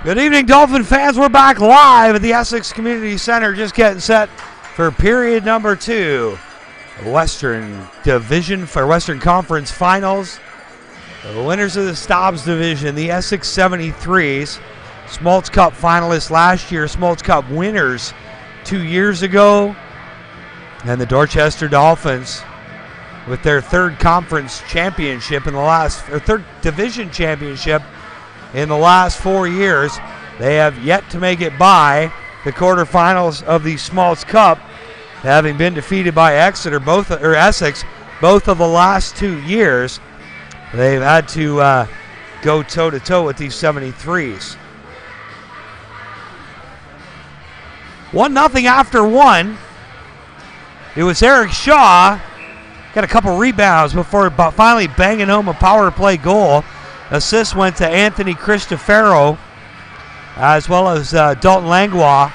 Good evening, Dolphin fans. We're back live at the Essex Community Center, just getting set for period number 2. Western Division for Western Conference Finals. The winners of the Stobbs Division, the Essex 73s, Smoltz Cup finalists last year, Smoltz Cup winners 2 years ago, and the Dorchester Dolphins with their third conference championship in the last, or third division championship in the last 4 years. They have yet to make it by the quarterfinals of the Smoltz Cup, having been defeated by Exeter, Essex, both of the last 2 years. They've had to go toe-to-toe with these 73s. 1-0 after 1. It was Eric Shaw. Got a couple rebounds before finally banging home a power play goal. Assist went to Anthony Cristofero, as well as Dalton Langlois.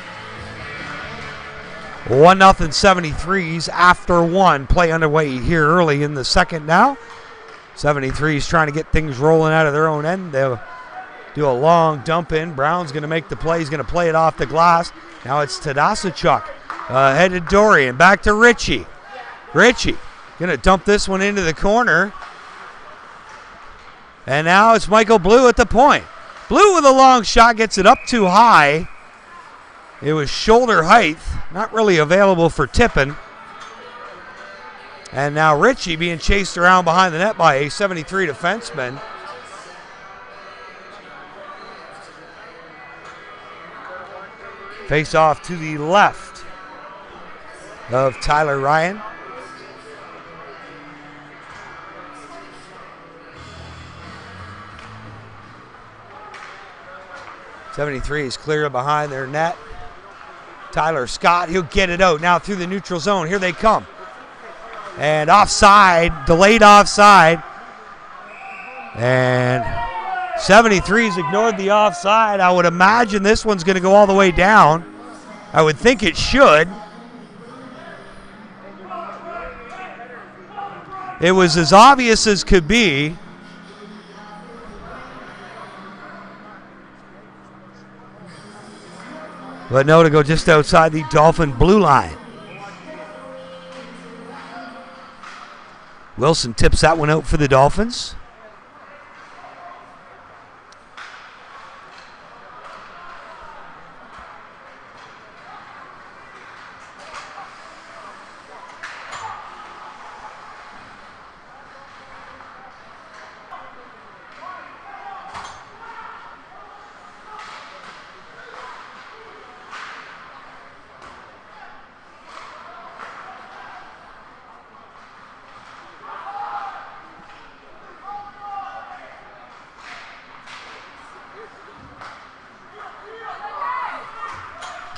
1-0 73s after 1. Play underway here early in the second now. 73s trying to get things rolling out of their own end. They'll do a long dump in. Brown's going to make the play. He's going to play it off the glass. Now it's Tadasachuk. Headed Dorian. Back to Richie. Richie going to dump this one into the corner. And now it's Michael Blue at the point. Blue with a long shot, gets it up too high. It was shoulder height, not really available for tipping. And now Richie being chased around behind the net by a 73 defenseman. Face off to the left of Tyler Ryan. '73 is clear behind their net. Tyler Scott, he'll get it out now through the neutral zone. Here they come. And offside, delayed offside. And 73's ignored the offside. I would imagine this one's going to go all the way down. I would think it should. It was as obvious as could be. But no, to go just outside the Dolphin blue line. Wilson tips that one out for the Dolphins.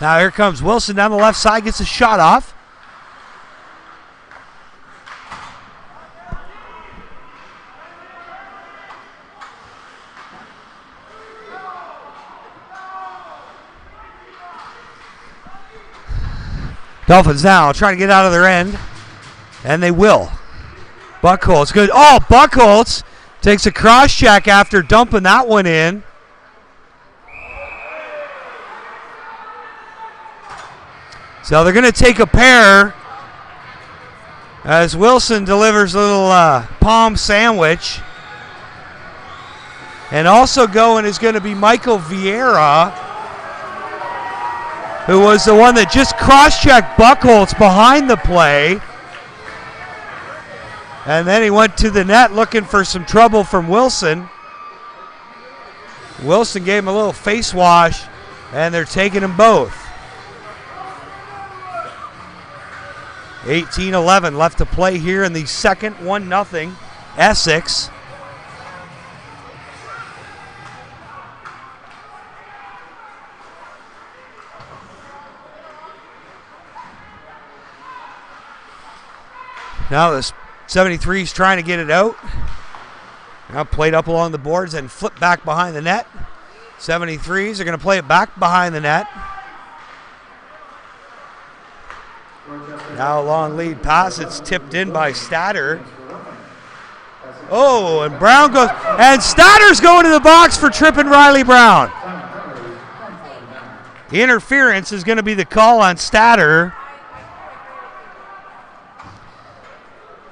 Now here comes Wilson down the left side, gets a shot off. Dolphins now trying to get out of their end, and they will. Buckholz, good. Oh, Buckholz takes a cross check after dumping that one in. So they're going to take a pair as Wilson delivers a little palm sandwich. And also going is going to be Michael Vieira, who was the one that just cross-checked Buckholz behind the play. And then he went to the net looking for some trouble from Wilson. Wilson gave him a little face wash, and they're taking them both. 18-11 left to play here in the second. 1-0 Essex. Now the 73's trying to get it out. Now played up along the boards and flipped back behind the net. 73's are going to play it back behind the net. Now a long lead pass. It's tipped in by Statter. Oh, and Brown goes. And Statter's going to the box for tripping Riley Brown. Interference is going to be the call on Statter.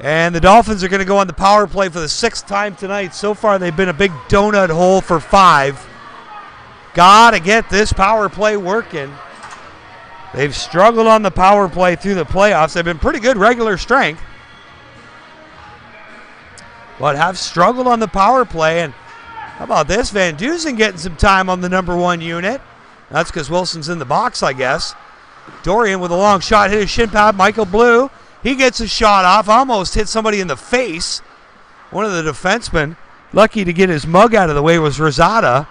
And the Dolphins are going to go on the power play for the 6th time tonight. So far, they've been a big donut hole for 5. Got to get this power play working. They've struggled on the power play through the playoffs. They've been pretty good regular strength, but have struggled on the power play. And how about this? Van Dusen getting some time on the number 1 unit. That's because Wilson's in the box, I guess. Dorian with a long shot, hit his shin pad. Michael Blue, he gets a shot off, almost hit somebody in the face. One of the defensemen, lucky to get his mug out of the way, was Rosada.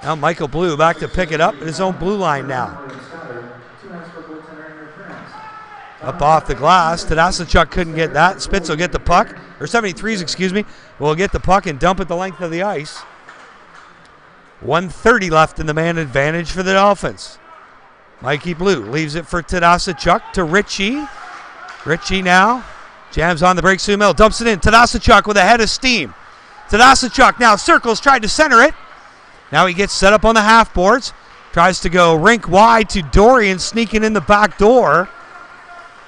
Now Michael Blue back to pick it up in his own blue line now. Up off the glass. Tadasachuk couldn't get that. Spitz will get the puck. Or 73s, excuse me. Will get the puck and dump it the length of the ice. 1:30 left in the man advantage for the Dolphins. Mikey Blue leaves it for Tadasachuk to Ritchie. Ritchie now jams on the break through the middle. Dumps it in. Tadasachuk with a head of steam. Tadasachuk now circles, tried to center it. Now he gets set up on the half boards. Tries to go rink wide to Dorian, sneaking in the back door.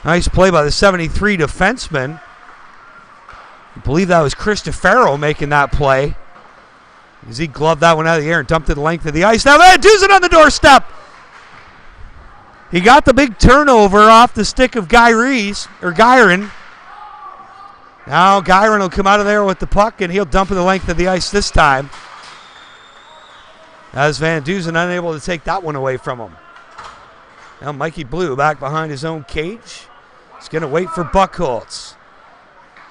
Nice play by the 73 defenseman. I believe that was Cristofaro making that play, as he gloved that one out of the air and dumped it the length of the ice. Now Van Dusen on the doorstep. He got the big turnover off the stick of Gyron. Now Gyron will come out of there with the puck, and he'll dump it the length of the ice this time, as Van Dusen unable to take that one away from him. Now Mikey Blue back behind his own cage. He's going to wait for Buchholz.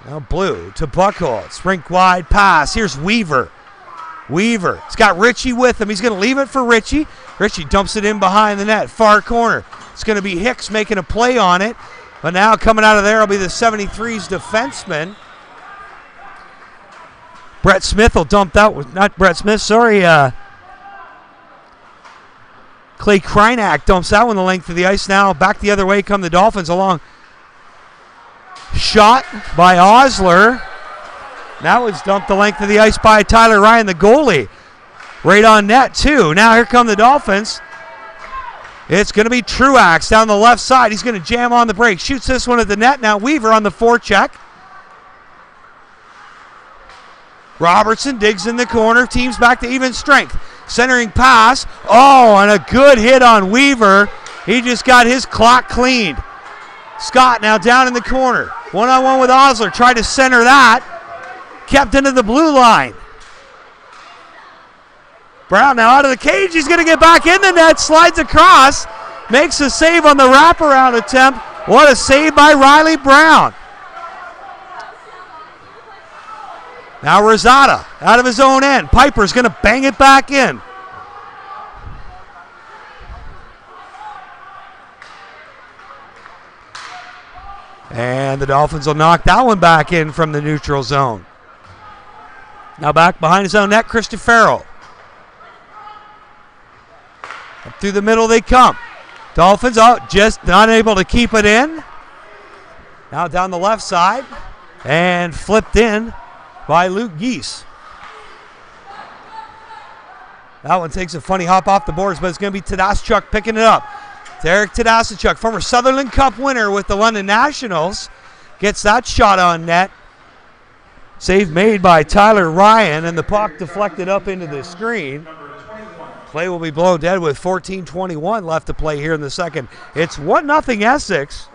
Now Blue to Buchholz. Rink wide pass. Here's Weaver. He's got Ritchie with him. He's going to leave it for Ritchie. Ritchie dumps it in behind the net. Far corner. It's going to be Hicks making a play on it. But now coming out of there will be the 73's defenseman. Brett Smith will dump that one. Not Brett Smith, sorry. Clay Krynak dumps that one the length of the ice. Now back the other way come the Dolphins along. Shot by Osler. That was dumped the length of the ice by Tyler Ryan, the goalie. Right on net, too. Now here come the Dolphins. It's going to be Truax down the left side. He's going to jam on the break. Shoots this one at the net. Now Weaver on the forecheck. Robertson digs in the corner. Team's back to even strength. Centering pass. Oh, and a good hit on Weaver. He just got his clock cleaned. Scott now down in the corner. One-on-one with Osler. Tried to center that. Kept into the blue line. Brown now out of the cage. He's going to get back in the net. Slides across. Makes a save on the wraparound attempt. What a save by Riley Brown. Now Rosada out of his own end. Piper's going to bang it back in. And the Dolphins will knock that one back in from the neutral zone. Now back behind his own net, Cristofaro. Up through the middle they come. Dolphins out, just not able to keep it in. Now down the left side. And flipped in by Luke Geese. That one takes a funny hop off the boards, but it's going to be Tadasachuk picking it up. Derek Tadasachuk, former Sutherland Cup winner with the London Nationals, gets that shot on net. Save made by Tyler Ryan, and the puck deflected up into the screen. Play will be blown dead with 14:21 left to play here in the second. It's 1-0 Essex.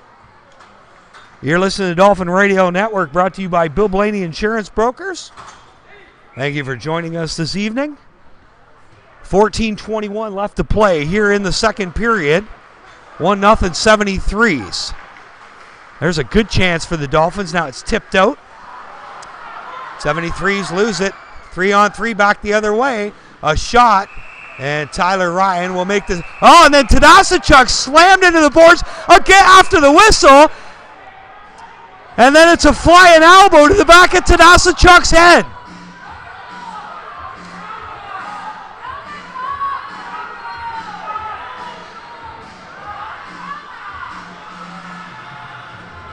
You're listening to Dolphin Radio Network, brought to you by Bill Blaney Insurance Brokers. Thank you for joining us this evening. 14:21 left to play here in the second period. 1-0 73s. There's a good chance for the Dolphins. Now it's tipped out. 73s lose it. 3-on-3 back the other way. A shot. And Tyler Ryan will make this. Oh, and then Tadasachuk slammed into the boards again after the whistle. And then it's a flying elbow to the back of Tadasachuk's head.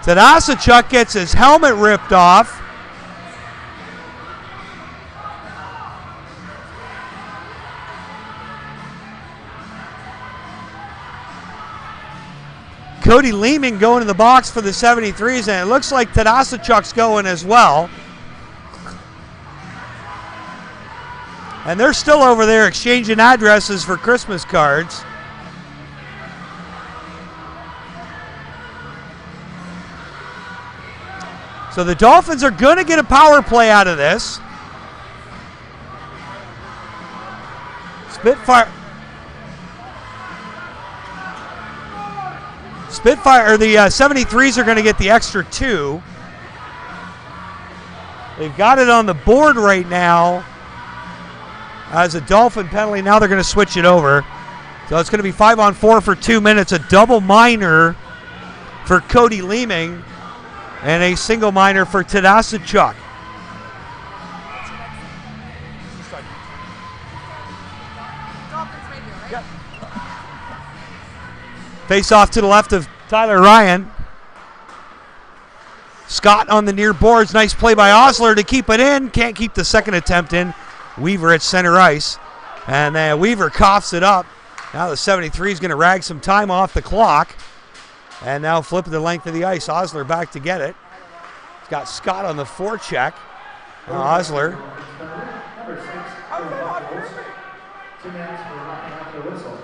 Tadasachuk gets his helmet ripped off. Cody Lehman going to the box for the 73s, and it looks like Tadasachuk's going as well. And they're still over there exchanging addresses for Christmas cards. So the Dolphins are going to get a power play out of this. Spitfire, or the 73s are going to get the extra 2. They've got it on the board right now as a Dolphin penalty. Now they're going to switch it over. So it's going to be 5-on-4 for 2 minutes, a double minor for Cody Leeming, and a single minor for Tadasachuk. Face off to the left of Tyler Ryan. Scott on the near boards. Nice play by Osler to keep it in. Can't keep the second attempt in. Weaver at center ice. And then Weaver coughs it up. Now the 73 is going to rag some time off the clock. And now flip the length of the ice. Osler back to get it. He's got Scott on the forecheck. Now Osler. Number 6, 2 minutes for knocking out the whistle.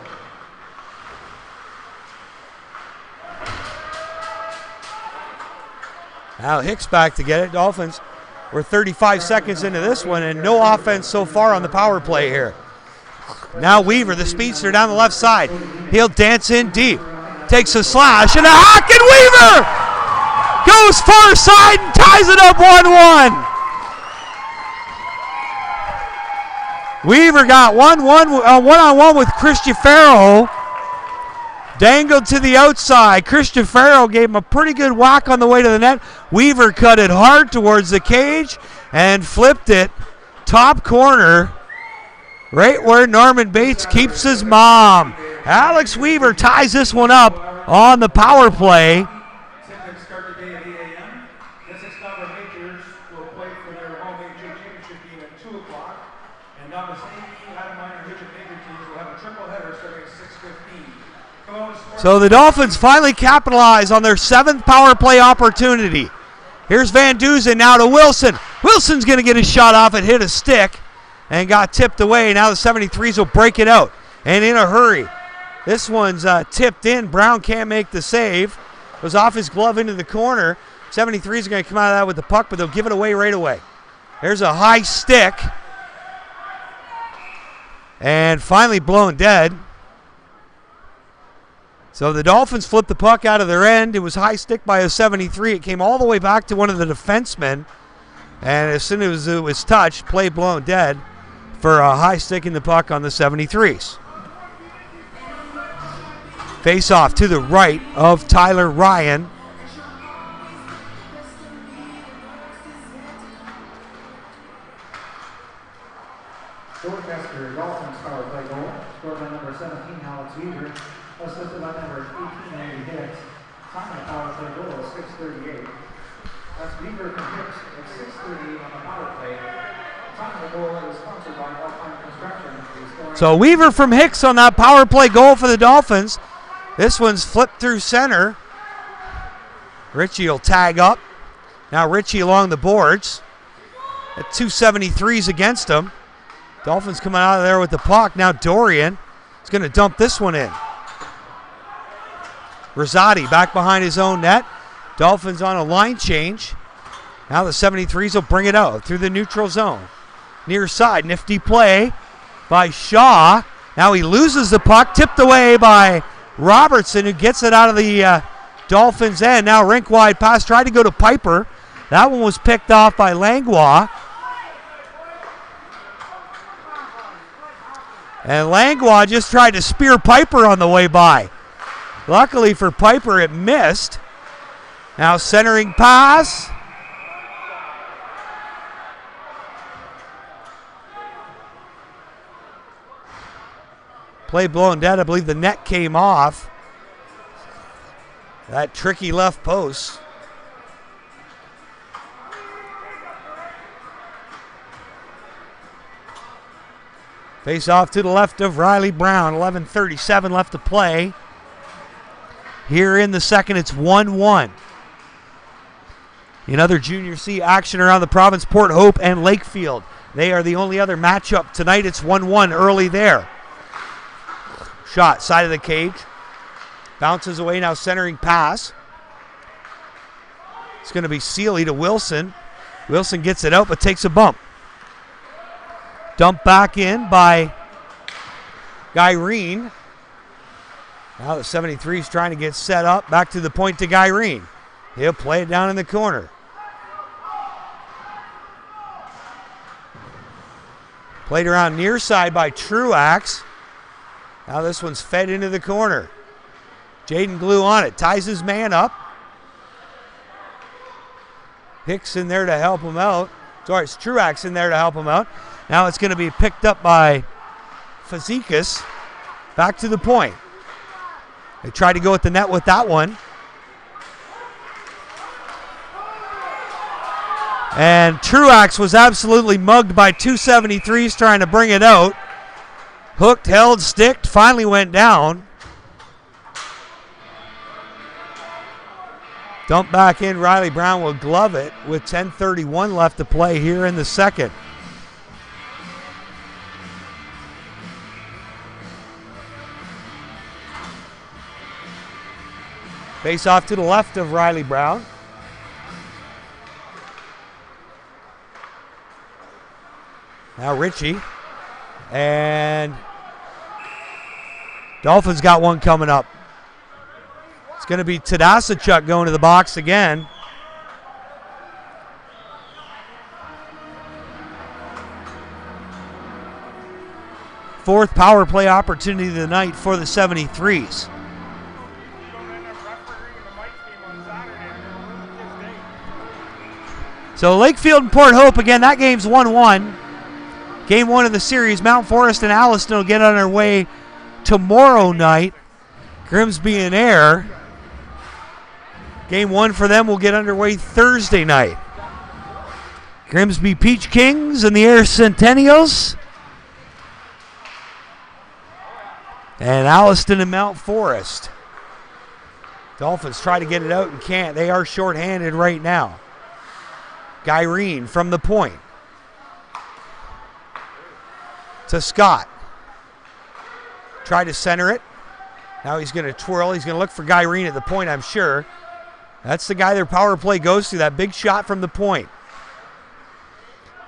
Now Hicks back to get it. Dolphins, we're 35 seconds into this one, and no offense so far on the power play here. Now Weaver, the speedster, down the left side. He'll dance in deep. Takes a slash, and a hack, and Weaver goes far side and ties it up 1-1. Weaver got one-on-one with Christian Farrow. Dangled to the outside. Christian Farrow gave him a pretty good whack on the way to the net. Weaver cut it hard towards the cage and flipped it top corner, right where Norman Bates keeps his mom. Alex Weaver ties this one up on the power play. Start the day at 8 a.m. Essex Majors will play for their home major championship game at 2 o'clock. And on the same Adam Minor Major teams will have a triple header starting at 6:15. So the Dolphins finally capitalize on their 7th power play opportunity. Here's Van Duzen now to Wilson. Wilson's going to get his shot off and hit a stick and got tipped away. Now the 73s will break it out and in a hurry. This one's tipped in. Brown can't make the save. Goes off his glove into the corner. 73s are going to come out of that with the puck, but they'll give it away right away. There's a high stick. And finally blown dead. So the Dolphins flipped the puck out of their end. It was high stick by a 73. It came all the way back to one of the defensemen. And as soon as it was touched, play blown dead for a high stick in the puck on the 73s. Face off to the right of Tyler Ryan. Dorchester Dolphins power play goal, scored by number 17, Alex Weaver. Assisted by number 18, Andy Hicks. Time of power play goal is 6:38. That's Weaver and Hicks at 6:38 on the power play. Time of the goal is sponsored by Alpine Construction. So Weaver from Hicks on that power play goal for the Dolphins. This one's flipped through center. Ritchie will tag up. Now Ritchie along the boards. At 273s against him. Dolphins coming out of there with the puck. Now Dorian is going to dump this one in. Rosati back behind his own net. Dolphins on a line change. Now the 73s will bring it out through the neutral zone. Near side, nifty play by Shaw. Now he loses the puck, tipped away by Robertson, who gets it out of the Dolphins' end. Now rink wide pass, tried to go to Piper. That one was picked off by Langlois. And Langlois just tried to spear Piper on the way by. Luckily for Piper, it missed. Now centering pass. Play blown dead. I believe the net came off. That tricky left post. Face off to the left of Riley Brown. 11:37 left to play. Here in the second, it's 1-1. In other Junior C action around the province, Port Hope and Lakefield. They are the only other matchup tonight. It's 1-1 early there. Shot, side of the cage. Bounces away now, centering pass. It's going to be Seeley to Wilson. Wilson gets it out but takes a bump. Dumped back in by Gyrene. Now the 73 is trying to get set up. Back to the point to Gyrene. He'll play it down in the corner. Played around near side by Truax. Now this one's fed into the corner. Jaden Glue on it. Ties his man up. Hicks in there to help him out. Sorry, it's Truax in there to help him out. Now it's going to be picked up by Fazekas. Back to the point. They tried to go at the net with that one. And Truax was absolutely mugged by 273s trying to bring it out. Hooked, held, sticked, finally went down. Dump back in, Riley Brown will glove it with 10:31 left to play here in the second. Face off to the left of Riley Brown. Now Ritchie. And Dolphins got one coming up. It's going to be Tadasachuk going to the box again. Fourth power play opportunity of the night for the 73s. So Lakefield and Port Hope, again, that game's 1-1. Game one of the series, Mount Forest and Alliston will get on their way tomorrow night. Grimsby and Ayr. Game one for them will get underway Thursday night. Grimsby Peach Kings and the Ayr Centennials. And Alliston and Mount Forest. Dolphins try to get it out and can't. They are shorthanded right now. Gyrene from the point. To Scott. Try to center it. Now he's going to twirl. He's going to look for Gyrene at the point, I'm sure. That's the guy their power play goes to, that big shot from the point.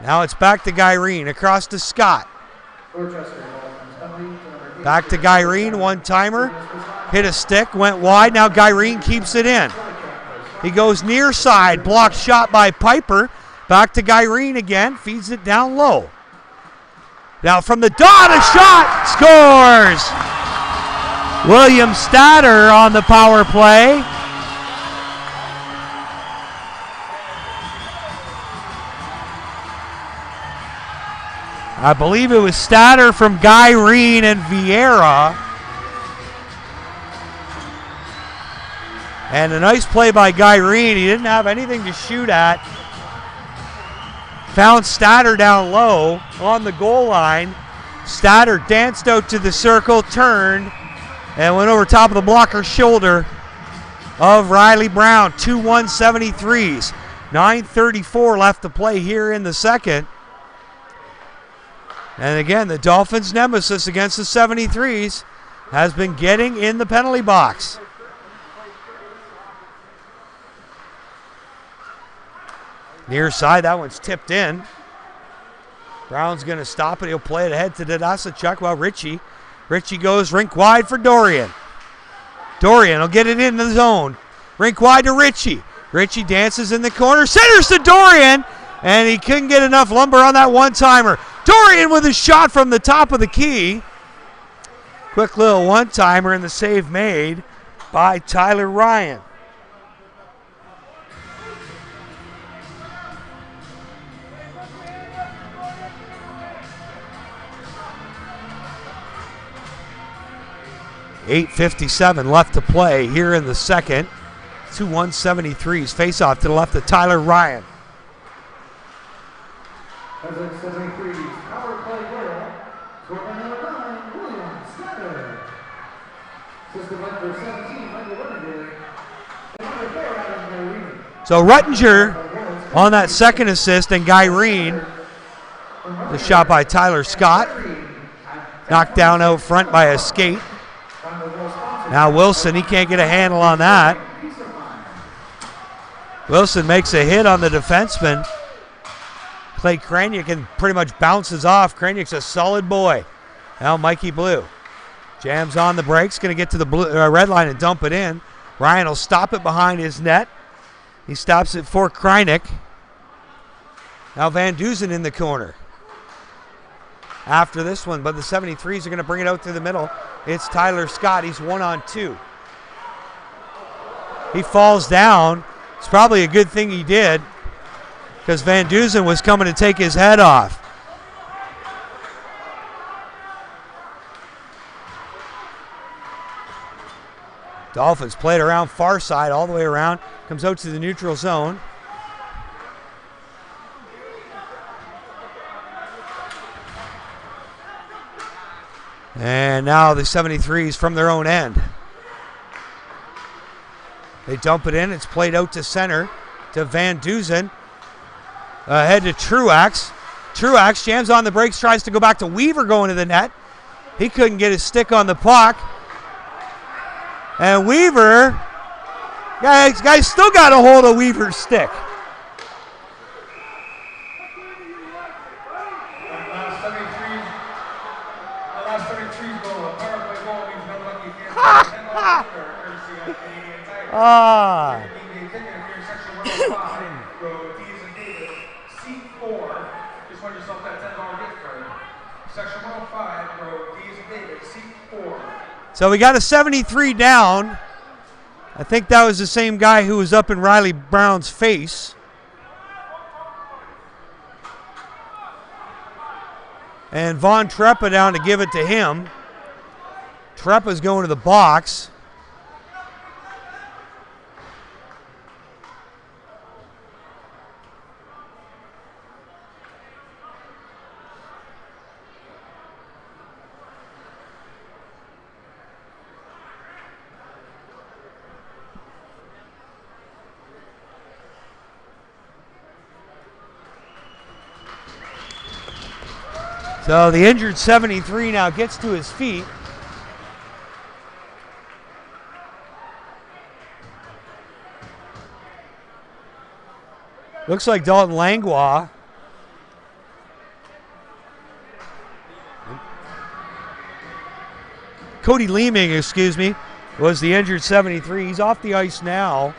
Now it's back to Gyrene, across to Scott. Back to Gyrene, one-timer. Hit a stick, went wide. Now Gyrene keeps it in. He goes near side, blocked shot by Piper. Back to Gyrene again, feeds it down low. Now from the dot, a shot, scores! William Statter on the power play. I believe it was Statter from Gyrene and Vieira. And a nice play by Gyrene. He didn't have anything to shoot at. Found Statter down low on the goal line. Statter danced out to the circle, turned, and went over top of the blocker's shoulder of Riley Brown. 2-1 73s. 9:34 left to play here in the second. And again, the Dolphins' nemesis against the 73s has been getting in the penalty box. Near side, that one's tipped in. Brown's going to stop it. He'll play it ahead to Tadasachuk while Ritchie goes rink wide for Dorian. Dorian will get it in the zone. Rink wide to Ritchie. Ritchie dances in the corner, centers to Dorian, and he couldn't get enough lumber on that one-timer. Dorian with a shot from the top of the key. Quick little one-timer and the save made by Tyler Ryan. .8:57 left to play here in the second. 2-1 73s. Face off to the left of Tyler Ryan. Essex 73's power play goal. Scored by number 9, William Statter. So Ruttinger on that second assist, and Gyrene, the shot by Tyler Scott, knocked down out front by a skate. Now Wilson, he can't get a handle on that. Wilson makes a hit on the defenseman. Clay Kraniak, and pretty much bounces off. Kraniak's a solid boy. Now Mikey Blue jams on the brakes, going to get to the red line and dump it in. Ryan will stop it behind his net. He stops it for Kraniak. Now Van Dusen in the corner after this one, but the 73s are going to bring it out through the middle. It's Tyler Scott. He's 1-on-2. He falls down. It's probably a good thing he did, because Van Dusen was coming to take his head off. Dolphins played around far side, all the way around. Comes out to the neutral zone. And now the 73s from their own end. They dump it in. It's played out to center to Van Dusen. Ahead to Truax. Truax jams on the brakes, tries to go back to Weaver going to the net. He couldn't get his stick on the puck. And Weaver, guys still got a hold of Weaver's stick. Ah. So we got a 73 down. I think that was the same guy who was up in Riley Brown's face. And Von Treppa down to give it to him. Treppa's going to the box. So the injured 73 now gets to his feet. Looks like Dalton Langlois. Cody Leeming, excuse me, was the injured 73. He's off the ice now.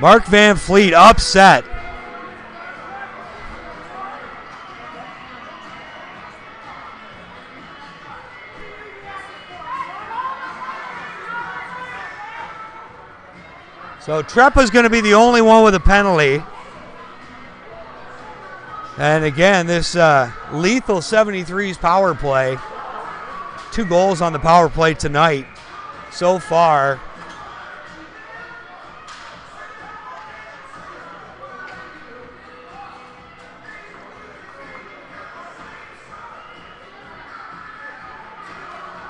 Mark Van Fleet upset. So Treppa's going to be the only one with a penalty. And again, this lethal 73's power play. 2 goals on the power play tonight so far.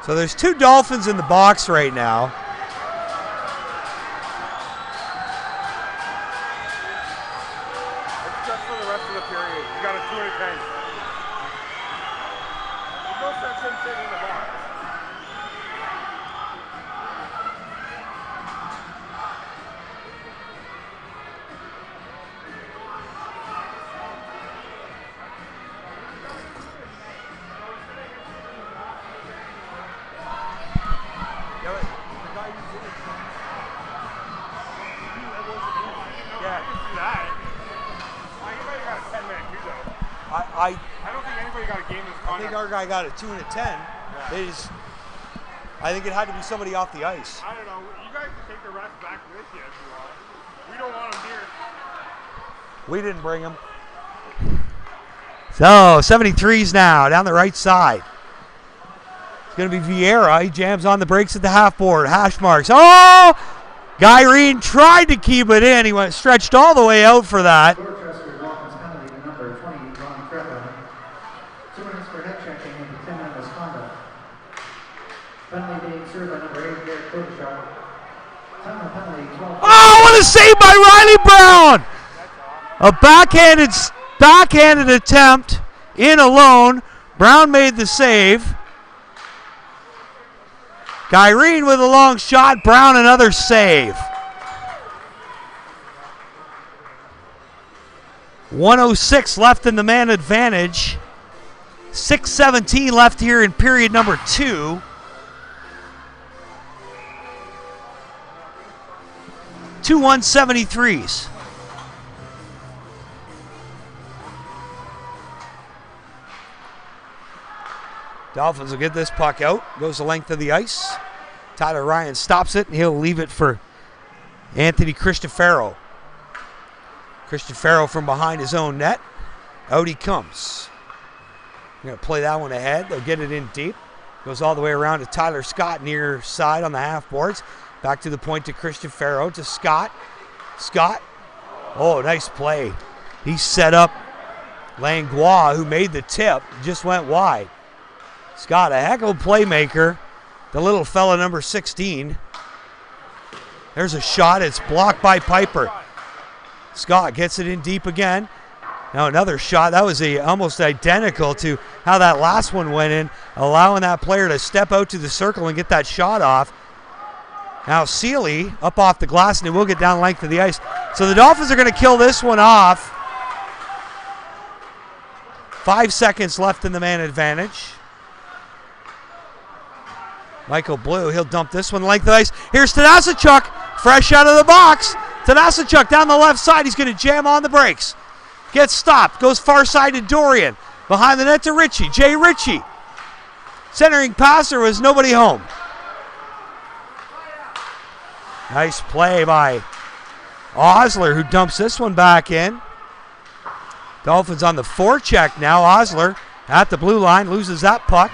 So there's 2 Dolphins in the box right now. It's just for the rest of the period. You got a 2 and a 10. There's no sense in sitting in the box. I don't think anybody got a game this I think our guy got a 2 and a 10. Yeah. I think it had to be somebody off the ice. I don't know. You guys can take the rest back with you if you want. We don't want them here. We didn't bring him. So 73's now down the right side. He's going to be Vieira. He jams on the brakes at the half board. Hash marks. Oh! Gyrene tried to keep it in. He went stretched all the way out for that. Dorchester Dolphins penalty to number 20, Ron Creppa. 2 minutes for head checking and 10-minute misconduct. Penalty being served by number 8, Garrett Kobachuk. Time penalty 12. Oh, what a save by Riley Brown! A backhanded attempt in alone. Brown made the save. Gyrene with a long shot. Brown another save. 1:06 left in the man advantage. 6:17 left here in period number 2. 2 173s. Dolphins will get this puck out. Goes the length of the ice. Tyler Ryan stops it, and he'll leave it for Anthony Cristofaro. Cristofaro from behind his own net. Out he comes. They're going to play that one ahead. They'll get it in deep. Goes all the way around to Tyler Scott near side on the half boards. Back to the point to Cristofaro to Scott. Scott. Oh, nice play. He set up Langlois, who made the tip. Just went wide. Scott, a heck of a playmaker. The little fella, number 16. There's a shot. It's blocked by Piper. Scott gets it in deep again. Now another shot. That was almost identical to how that last one went in, allowing that player to step out to the circle and get that shot off. Now Sealy up off the glass, and it will get down the length of the ice. So the Dolphins are going to kill this one off. 5 seconds left in the man advantage. Michael Blue, he'll dump this one length of ice. Here's Tanasachuk, fresh out of the box. Tanasachuk down the left side. He's going to jam on the brakes. Gets stopped, goes far side to Dorian. Behind the net to Ritchie, Jay Ritchie. Centering pass, there was nobody home. Nice play by Osler, who dumps this one back in. Dolphins on the forecheck now. Osler at the blue line, loses that puck.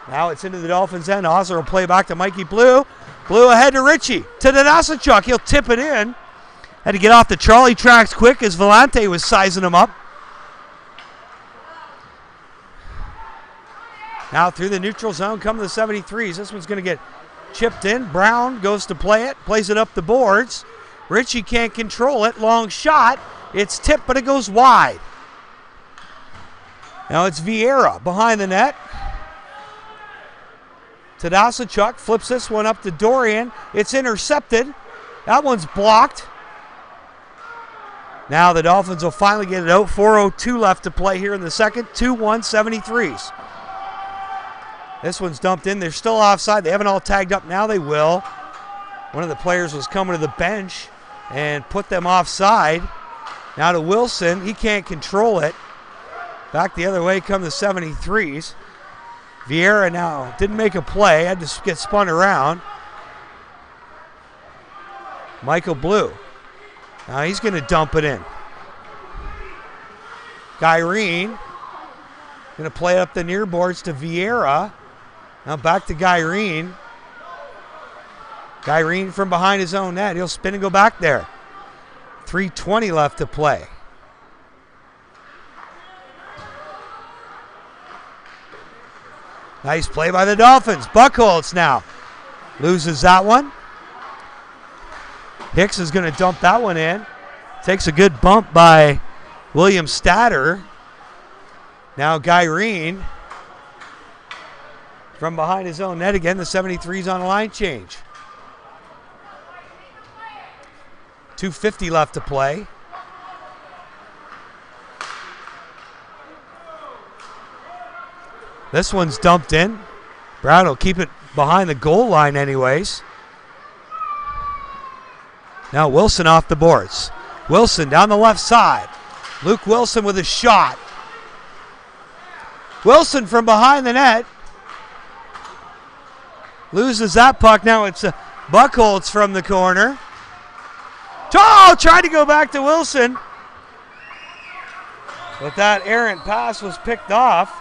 Now it's into the Dolphins' end. Osler will play back to Mikey Blue. Blue ahead to Ritchie. To Tanasachuk. He'll tip it in. Had to get off the trolley tracks quick as Vellante was sizing him up. Now through the neutral zone come the 73s. This one's going to get chipped in. Brown goes to play it. Plays it up the boards. Ritchie can't control it. Long shot. It's tipped, but it goes wide. Now it's Vieira behind the net. Tanasachuk flips this one up to Dorian. It's intercepted. That one's blocked. Now the Dolphins will finally get it out. 4:02 left to play here in the second. 2-1 73s. This one's dumped in. They're still offside. They haven't all tagged up. Now they will. One of the players was coming to the bench and put them offside. Now to Wilson. He can't control it. Back the other way come the 73s. Vieira now didn't make a play, had to get spun around. Michael Blue. Now he's going to dump it in. Gyrene going to play up the near boards to Vieira. Now back to Gyrene. Gyrene from behind his own net. He'll spin and go back there. 3:20 left to play. Nice play by the Dolphins. Buchholz now loses that one. Hicks is going to dump that one in. Takes a good bump by William Statter. Now Gyrene from behind his own net again. The 73's on a line change. 2:50 left to play. This one's dumped in. Brown will keep it behind the goal line anyways. Now Wilson off the boards. Wilson down the left side. Luke Wilson with a shot. Wilson from behind the net. Loses that puck. Now it's Buchholz from the corner. Oh, tried to go back to Wilson. But that errant pass was picked off.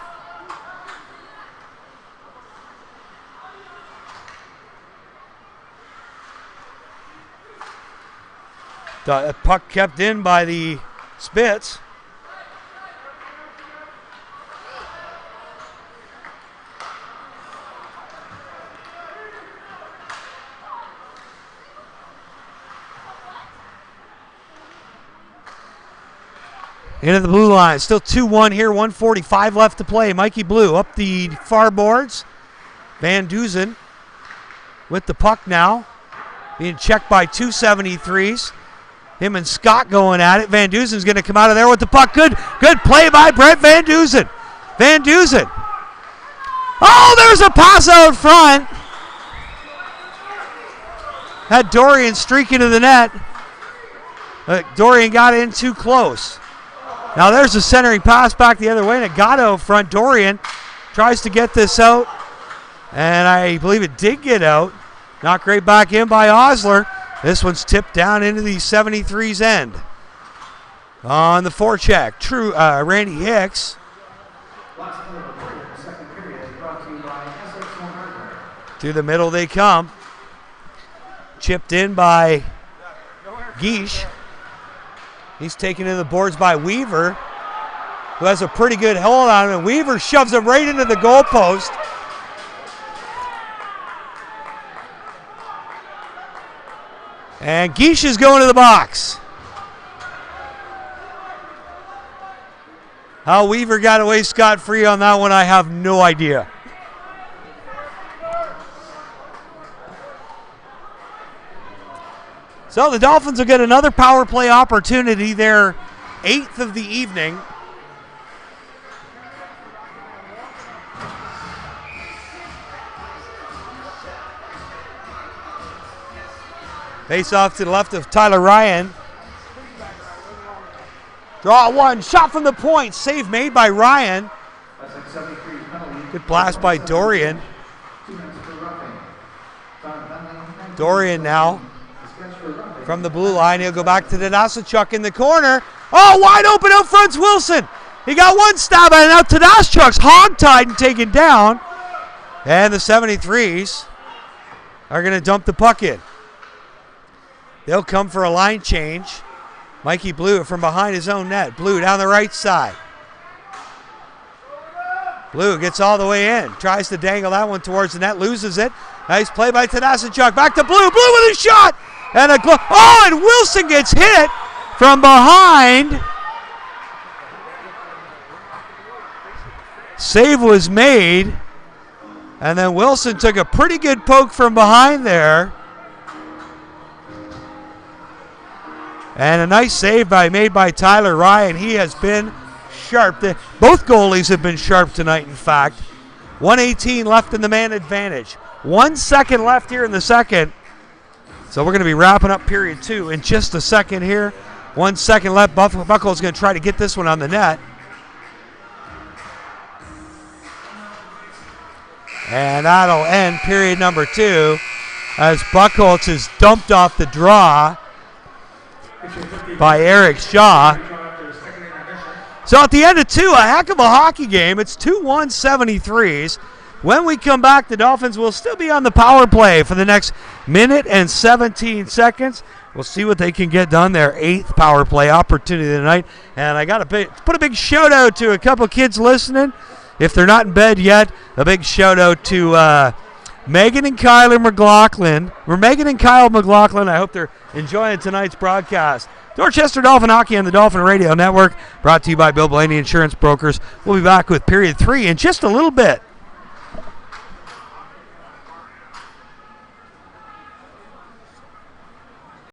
The puck kept in by the Spits. Into the blue line. Still 2-1 here. 1:45 left to play. Mikey Blue up the far boards. Van Duzen with the puck now. Being checked by 273s. Him and Scott going at it. Van Duzen's going to come out of there with the puck. Good play by Brett Van Duzen. Van Duzen. Oh, there's a pass out front. Had Dorian streak into the net. Dorian got in too close. Now there's a centering pass back the other way, and it got out front. Dorian tries to get this out, and I believe it did get out. Knocked right back in by Osler. This one's tipped down into the 73's end. On the forecheck, Randy Hicks. Through the middle they come. Chipped in by Geesh. He's taken to the boards by Weaver, who has a pretty good hold on him, and Weaver shoves him right into the goalpost. And Geesh is going to the box. How Weaver got away scot-free on that one, I have no idea. So the Dolphins will get another power play opportunity, their 8th of the evening. Face off to the left of Tyler Ryan. Draw one, shot from the point, save made by Ryan. Good blast by Dorian. Dorian now from the blue line. He'll go back to Tadaschuk in the corner. Oh, wide open out front's Wilson. He got one stab at it. Now Tadaschuk's hogtied and taken down. And the 73s are going to dump the puck in. They'll come for a line change. Mikey Blue from behind his own net. Blue down the right side. Blue gets all the way in. Tries to dangle that one towards the net. Loses it. Nice play by Tadaschuk. Back to Blue. Blue with a shot. And a and Wilson gets hit from behind. Save was made. And then Wilson took a pretty good poke from behind there. And a nice save made by Tyler Ryan. He has been sharp. Both goalies have been sharp tonight, in fact. 1:18 left in the man advantage. 1 second left here in the second. So we're going to be wrapping up period 2 in just a second here. 1 second left. Buckholz's going to try to get this one on the net. And that'll end period number 2 as Buckholz is dumped off the draw by Eric Shaw. So at the end of 2, a heck of a hockey game. It's 2-1 73s. When we come back, the Dolphins will still be on the power play for the next minute and 17 seconds. We'll see what they can get done. Their 8th power play opportunity tonight. And I got to put a big shout out to a couple kids listening. If they're not in bed yet, a big shout out to Megan and Kyle McLaughlin. Megan and Kyle McLaughlin. I hope they're enjoying tonight's broadcast. Dorchester Dolphin Hockey on the Dolphin Radio Network, brought to you by Bill Blaney Insurance Brokers. We'll be back with period 3 in just a little bit.